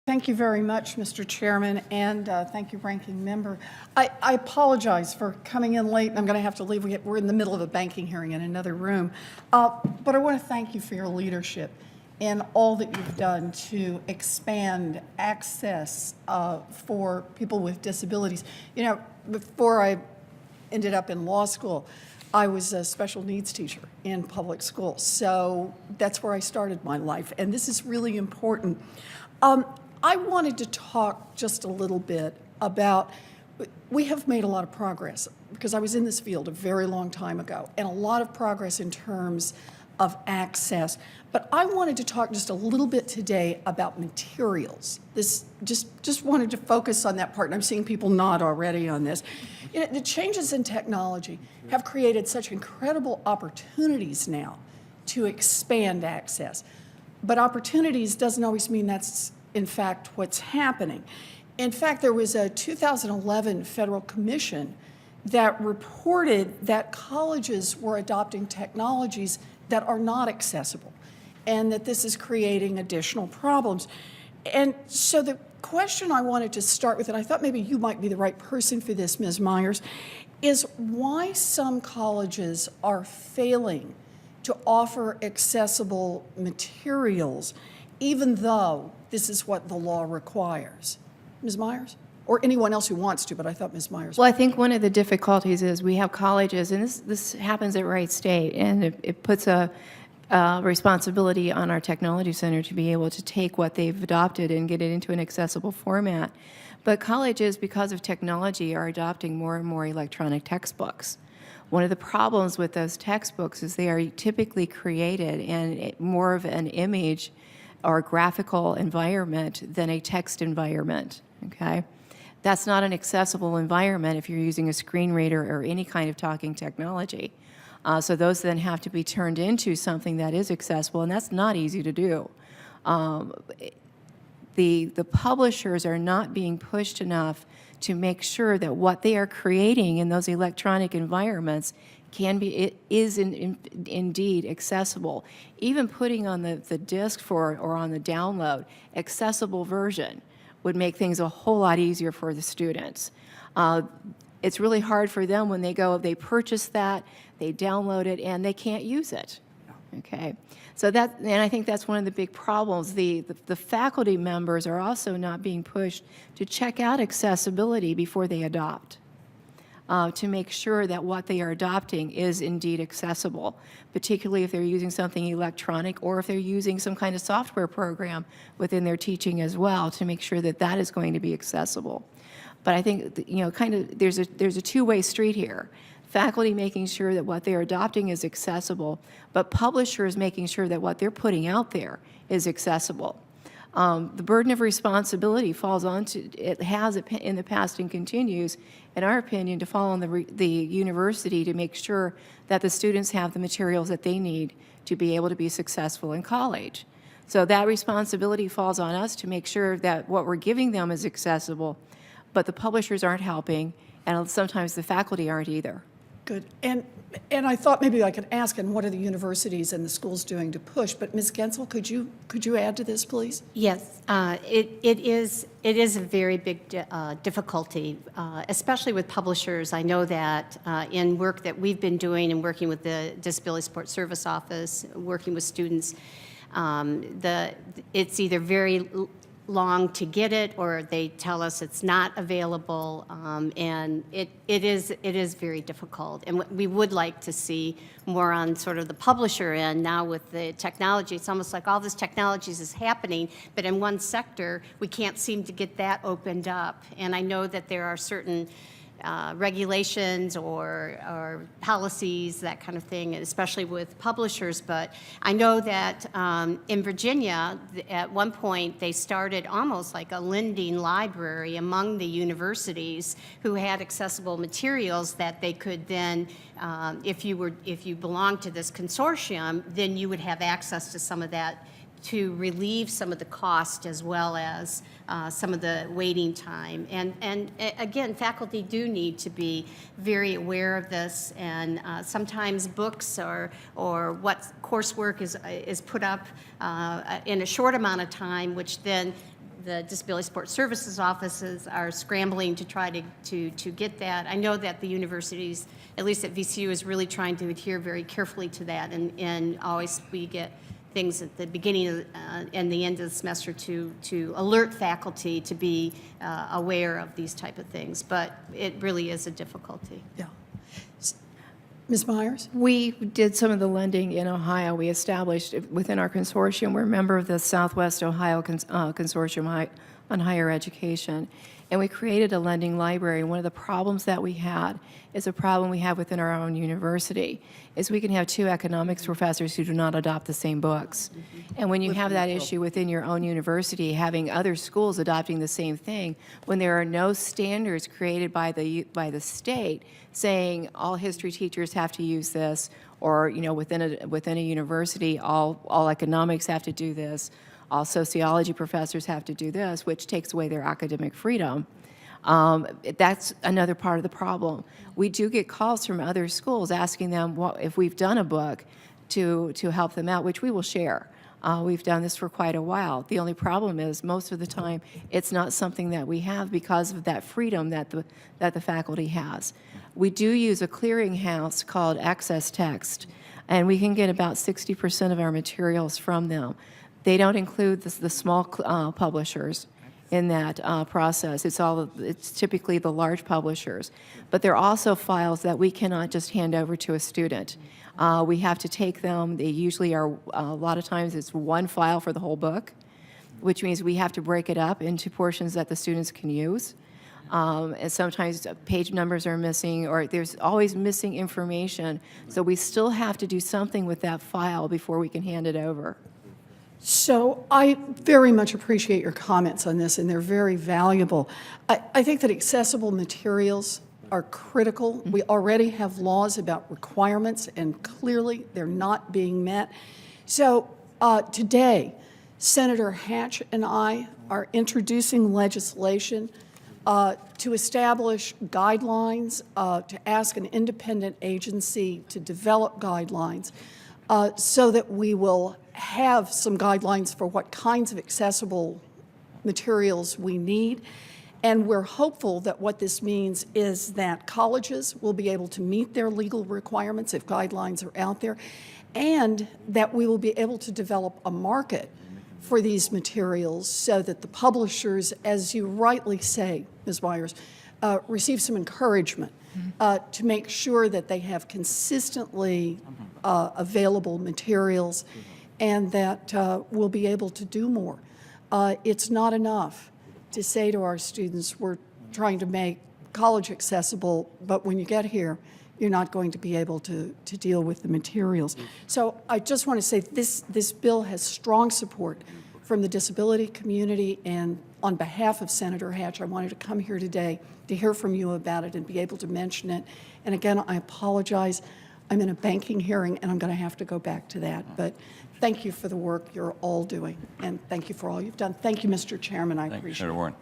Thank you very much, Mr. Chairman, and thank you, Ranking Member. I apologize for coming in late, and I'm going to have to leave. We're in the middle of a banking hearing in another room. But I want to thank you for your leadership and all that you've done to expand access for people with disabilities. You know, before I ended up in law school, I was a special needs teacher in public schools. So that's where I started my life, and this is really important. I wanted to talk just a little bit about, we have made a lot of progress because I was in this field a very long time ago, and a lot of progress in terms of access. But I wanted to talk just a little bit today about materials. This just wanted to focus on that part, and I'm seeing people nod already on this. You know, the changes in technology have created such incredible opportunities now to expand access. But opportunities doesn't always mean that's in fact what's happening. In fact, there was a 2011 federal commission that reported that colleges were adopting technologies that are not accessible, and that this is creating additional problems. And so the question I wanted to start with, and I thought maybe you might be the right person for this, Ms. Myers, is why some colleges are failing to offer accessible materials, even though this is what the law requires. Ms. Myers? Or anyone else who wants to, but I thought Ms. Myers. Well, I think one of the difficulties is we have colleges, and this happens at Wright State, and it puts a responsibility on our technology center to be able to take what they've adopted and get it into an accessible format. But colleges, because of technology, are adopting more and more electronic textbooks. One of the problems with those textbooks is they are typically created in more of an image or graphical environment than a text environment, okay? That's not an accessible environment if you're using a screen reader or any kind of talking technology. So those then have to be turned into something that is accessible, and that's not easy to do. The publishers are not being pushed enough to make sure that what they are creating in those electronic environments is indeed accessible. Even putting on the disc or on the download, accessible version would make things a whole lot easier for the students. It's really hard for them when they purchase that, they download it, and they can't use it. Okay, so and I think that's one of the big problems. The faculty members are also not being pushed to check out accessibility before they adopt. To make sure that what they are adopting is indeed accessible, particularly if they're using something electronic or if they're using some kind of software program within their teaching as well, to make sure that that is going to be accessible. But I think, you know, kind of there's a two-way street here. Faculty making sure that what they're adopting is accessible, but publishers making sure that what they're putting out there is accessible. The burden of responsibility falls on it has in the past and continues, in our opinion, to fall on the university to make sure that the students have the materials that they need to be able to be successful in college. So that responsibility falls on us to make sure that what we're giving them is accessible, but the publishers aren't helping, and sometimes the faculty aren't either. Good. And I thought maybe I could ask, and what are the universities and the schools doing to push? But Ms. Gensel, could you add to this, please? Yes, it is a very big difficulty, especially with publishers. I know that in work that we've been doing and working with the Disability Support Service Office, working with students, it's either very long to get it, or they tell us it's not available, and it is very difficult. And we would like to see more on sort of the publisher end. Now with the technology, it's almost like all this technology is happening, but in one sector, we can't seem to get that opened up. And I know that there are certain regulations or policies, that kind of thing, especially with publishers. But I know that in Virginia, at one point, they started almost like a lending library among the universities who had accessible materials that they could then, if you belonged to this consortium, then you would have access to some of that to relieve some of the cost as well as some of the waiting time. And again, faculty do need to be very aware of this, and sometimes books or what coursework is put up in a short amount of time, which then the Disability Support Services offices are scrambling to try to get that. I know that the universities, at least at VCU, is really trying to adhere very carefully to that, and always we get things at the beginning of, and the end of the semester to alert faculty to be aware of these type of things, but it really is a difficulty. Yeah. Ms. Myers? We did some of the lending in Ohio. We established within our consortium, we're a member of the Southwest Ohio Consortium on Higher Education, and we created a lending library. One of the problems that we had is a problem we have within our own university, is we can have two economics professors who do not adopt the same books. And when you have that issue within your own university, having other schools adopting the same thing, when there are no standards created by the state saying all history teachers have to use this, or within a university, all economics have to do this, all sociology professors have to do this, which takes away their academic freedom. That's another part of the problem. We do get calls from other schools asking them if we've done a book to help them out, which we will share. We've done this for quite a while. The only problem is most of the time it's not something that we have because of that freedom that the faculty has. We do use a clearinghouse called Access Text, and we can get about 60% of our materials from them. They don't include the small publishers in that process. It's typically the large publishers. But there are also files that we cannot just hand over to a student. We have to take them. They usually are, a lot of times it's one file for the whole book, which means we have to break it up into portions that the students can use. And sometimes page numbers are missing, or there's always missing information. So we still have to do something with that file before we can hand it over. So I very much appreciate your comments on this, and they're very valuable. I think that accessible materials are critical. We already have laws about requirements, and clearly they're not being met. So today, Senator Hatch and I are introducing legislation to establish guidelines, to ask an independent agency to develop guidelines so that we will have some guidelines for what kinds of accessible materials we need. And we're hopeful that what this means is that colleges will be able to meet their legal requirements if guidelines are out there, and that we will be able to develop a market for these materials so that the publishers, as you rightly say, Ms. Myers, receive some encouragement to make sure that they have consistently available materials, and that we'll be able to do more. It's not enough to say to our students, we're trying to make college accessible, but when you get here, you're not going to be able to deal with the materials. So I just want to say this bill has strong support from the disability community, and on behalf of Senator Hatch, I wanted to come here today to hear from you about it and be able to mention it. And again, I apologize. I'm in a banking hearing, and I'm going to have to go back to that. But thank you for the work you're all doing, and thank you for all you've done. Thank you, Mr. Chairman. I appreciate it. Senator Warren.